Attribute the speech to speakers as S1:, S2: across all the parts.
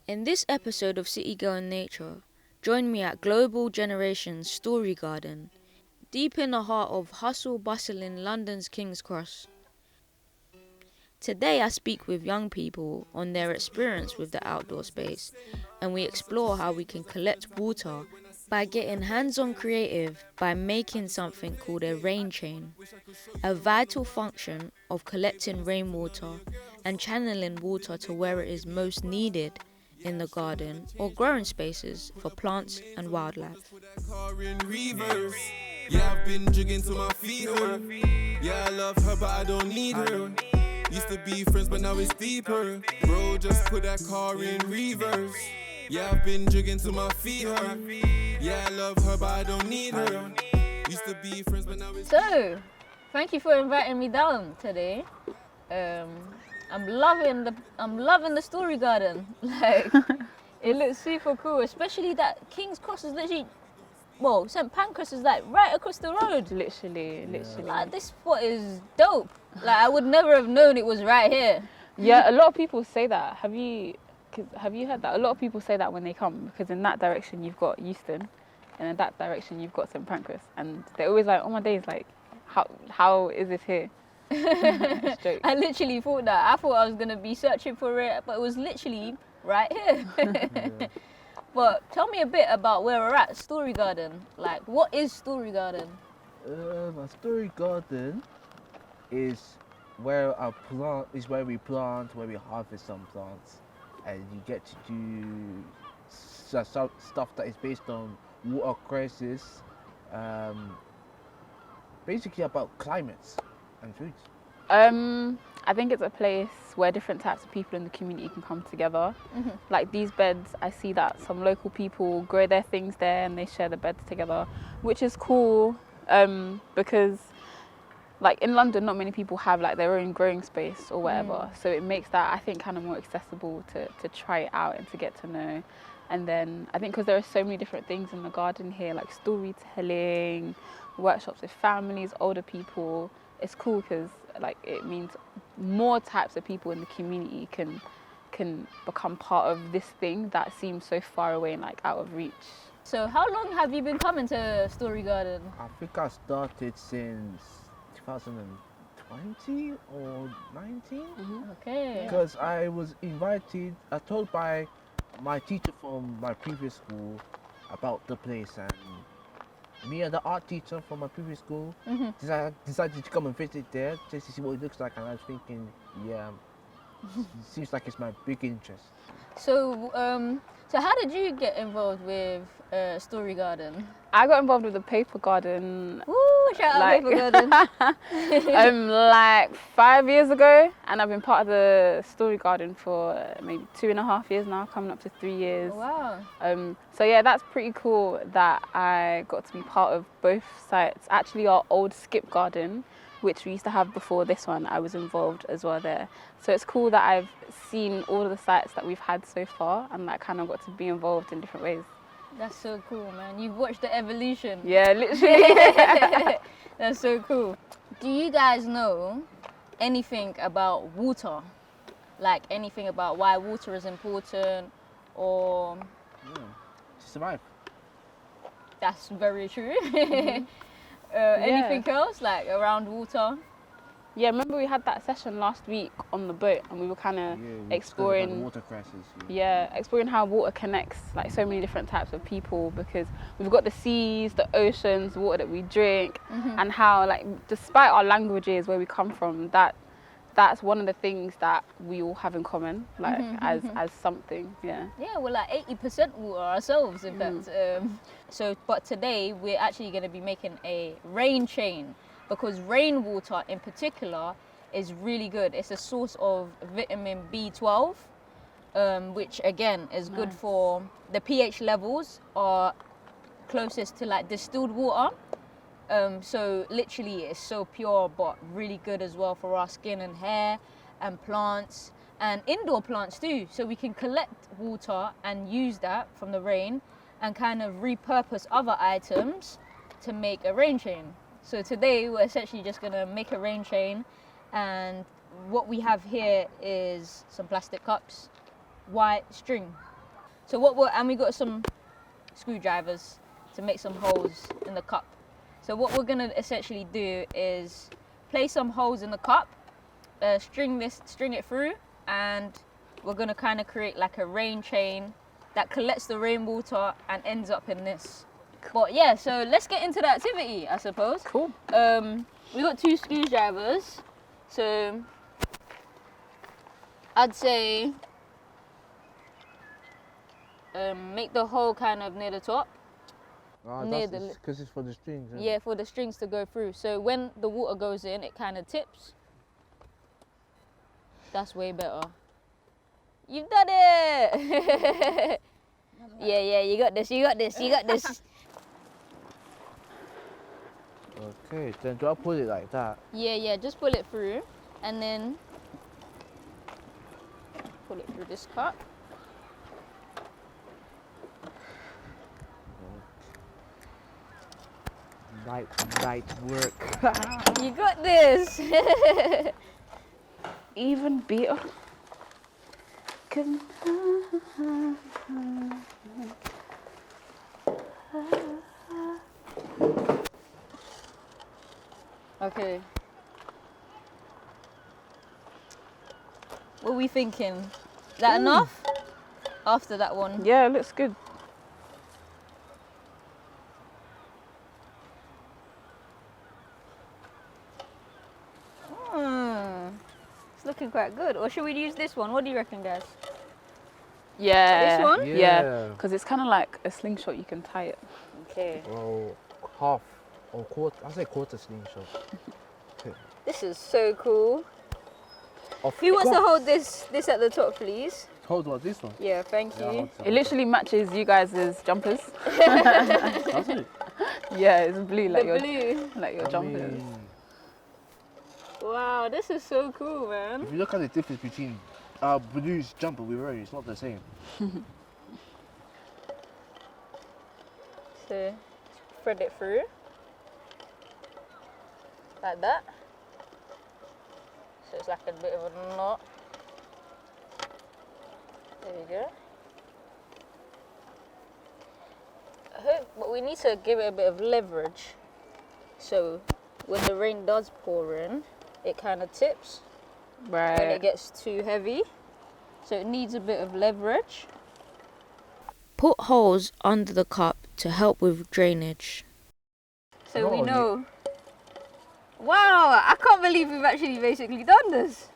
S1: In this episode of City Girl in Nature, join me at Global Generations Story Garden, deep in the heart of hustle-bustling London's King's Cross. Today I speak with young people on their experience with the outdoor space, and we explore how we can collect water by getting hands-on creative by making something called a rain chain, a vital function of collecting rainwater and channeling water to where it is most needed in the garden or growing spaces for plants and wildlife.
S2: Yeah, I've been jigging till my feet hurt. Yeah, I love her, but I don't need her. Used to be friends, but now it's deeper. Bro, just put that car in reverse. Yeah, I've been jigging till my feet hurt. Yeah, I love her, but I don't need her. Used to be friends, but now it's...
S1: So, thank you for inviting me down today. I'm loving the story garden. Like, it looks super cool, especially that King's Cross is literally, well, St. Pancras is like right across the road. Literally. Like, this spot is dope. Like, I would never have known it was right here.
S3: Yeah, a lot of people say that. Have you heard that? A lot of people say that when they come, because in that direction you've got Euston, and in that direction you've got St. Pancras, and they're always like, oh my days, like, how is this here?
S1: I literally thought that. I thought I was going to be searching for it, but it was literally right here. Yeah. But tell me a bit about where we're at, Story Garden. Like, what is Story Garden?
S4: A story garden is where we plant, where we harvest some plants, and you get to do stuff that is based on water crisis, basically about climates and foods.
S3: I think it's a place where different types of people in the community can come together. Mm-hmm. Like these beds, I see that some local people grow their things there and they share the beds together, which is cool, because like in London, not many people have like their own growing space or whatever. So it makes that, I think, kind of more accessible to try it out and to get to know. And then I think because there are so many different things in the garden here, like storytelling, workshops with families, older people, it's cool because like it means more types of people in the community can become part of this thing that seems so far away and like out of reach.
S1: So how long have you been coming to Story Garden?
S4: I think I started since 2020 or 19.
S1: Mm-hmm. Okay.
S4: Because I was told by my teacher from my previous school about the place, and me and the art teacher from my previous school decided to come and visit there just to see what it looks like, and I was thinking, yeah, it seems like it's my big interest.
S1: So, how did you get involved with Story Garden?
S3: I got involved with the paper garden.
S1: Woo! Shout out paper garden.
S3: Like 5 years ago, and I've been part of the Story Garden for maybe 2.5 years now, coming up to 3 years.
S1: Wow.
S3: So yeah, that's pretty cool that I got to be part of both sites. Actually, our old skip garden, which we used to have before this one, I was involved as well there. So it's cool that I've seen all of the sites that we've had so far, and that kind of got to be involved in different ways.
S1: That's so cool, man. You've watched the evolution.
S3: Yeah, literally.
S1: That's so cool. Do you guys know anything about water? Like anything about why water is important, or...
S4: To survive.
S1: That's very true. Anything else, like around water?
S3: Yeah, remember we had that session last week on the boat, and we were kind of exploring
S4: the water crisis.
S3: Exploring how water connects like so many different types of people, because we've got the seas, the oceans, water that we drink, and how like despite our languages, where we come from, that's one of the things that we all have in common, like as something. Yeah,
S1: we're like 80% water ourselves, in fact. But today we're actually going to be making a rain chain, because rainwater in particular is really good. It's a source of vitamin B12, which again is good for the pH levels are closest to like distilled water. So literally it's so pure, but really good as well for our skin and hair and plants and indoor plants too. So we can collect water and use that from the rain and kind of repurpose other items to make a rain chain. So today we're essentially just gonna make a rain chain And what we have here is some plastic cups, white string. So and we got some screwdrivers to make some holes in the cup. So what we're gonna essentially do is place some holes in the cup, string it through, and we're gonna kind of create like a rain chain that collects the rainwater and ends up in this. But yeah, so let's get into the activity, I suppose.
S3: Cool.
S1: We got 2 screwdrivers, so I'd say make the hole kind of near the top. Near the
S4: because it's for the strings.
S1: Yeah, for the strings to go through. So when the water goes in, it kind of tips. That's way better. You've done it! Yeah, you got this, you got this, you got this.
S4: Okay, then do I put it like that?
S1: Yeah, just pull it through and then pull it through this cup.
S4: Night work.
S1: You got this!
S3: Even better.
S1: Okay. What are we thinking? Is that enough? After that one?
S3: Yeah, it looks good.
S1: It's looking quite good. Or should we use this one? What do you reckon, guys?
S3: Yeah.
S1: This one?
S3: Yeah. Because it's kind of like a slingshot. You can tie it.
S1: Okay.
S4: Oh, half or quarter. I say quarter slingshot. Okay.
S1: This is so cool.
S4: Of
S1: Who wants to
S4: course.
S1: hold this at the top, please?
S4: Hold what, this one?
S1: Yeah, thank
S4: Yeah, I'll
S1: you.
S4: hold that
S3: It literally matches you guys' jumpers.
S4: one. Does it?
S3: Yeah, it's blue like
S1: The
S3: your
S1: blue.
S3: like your
S4: I
S3: jumpers.
S4: mean,
S1: Wow, this is so cool, man.
S4: if you look at the difference between Blue's jumper we're wearing, it's not the same.
S1: So, thread it through. Like that. So it's like a bit of a knot. There you go. But we need to give it a bit of leverage. So when the rain does pour in, it kind of tips when it
S3: Right.
S1: gets too heavy. So it needs a bit of leverage. Put holes under the cup to help with drainage. So we
S4: No,
S1: know. Wow, I can't believe we've actually basically done this.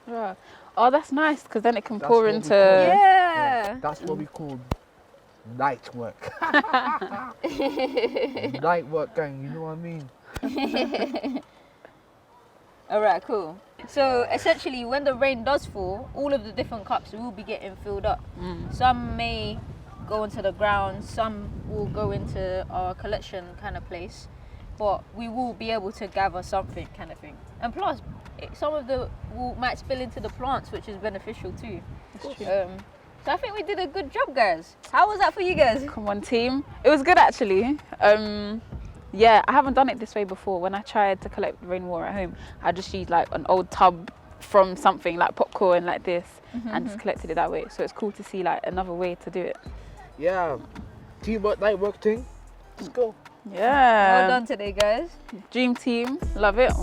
S3: Yeah. Oh, that's nice because then it can
S4: That's
S3: pour
S4: what we
S3: into.
S4: call it.
S1: Yeah.
S4: That's what we call night work. Night work, gang. You know what I mean?
S1: All right, cool. So essentially, when the rain does fall, all of the different cups will be getting filled up. Some may go into the ground, some will go into our collection kind of place, but we will be able to gather something kind of thing. And plus, some of the might spill into the plants, which is beneficial too.
S3: That's true.
S1: So I think we did a good job, guys. How was that for you guys?
S3: Come on, team. It was good actually. Yeah, I haven't done it this way before. When I tried to collect rainwater at home, I just used like an old tub from something like popcorn like this and just collected it that way. So it's cool to see like another way to do it.
S4: Yeah. Teamwork, night work thing. Let's go.
S3: Yeah.
S1: Well done today, guys.
S3: Dream team. Love it.